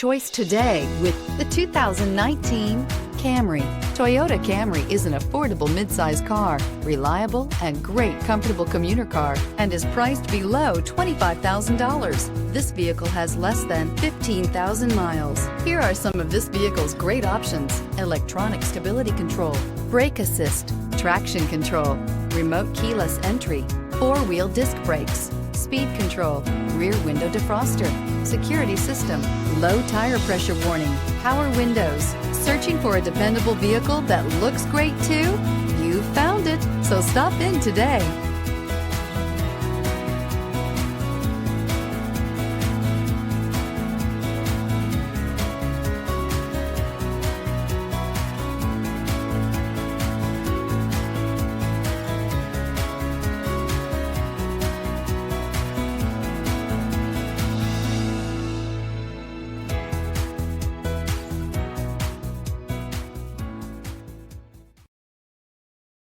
choice today with the 2019 Camry. Toyota Camry is an affordable midsize car, reliable and great comfortable commuter car, and is priced below $25,000. This vehicle has less than 15,000 miles. Here are some of this vehicle's great options: electronic stability control, brake assist, traction control, remote keyless entry, four-wheel disc brakes, speed control, rear window defroster, security system, low tire pressure warning, power windows. Searching for a dependable vehicle that looks great too? You found it, so stop in today.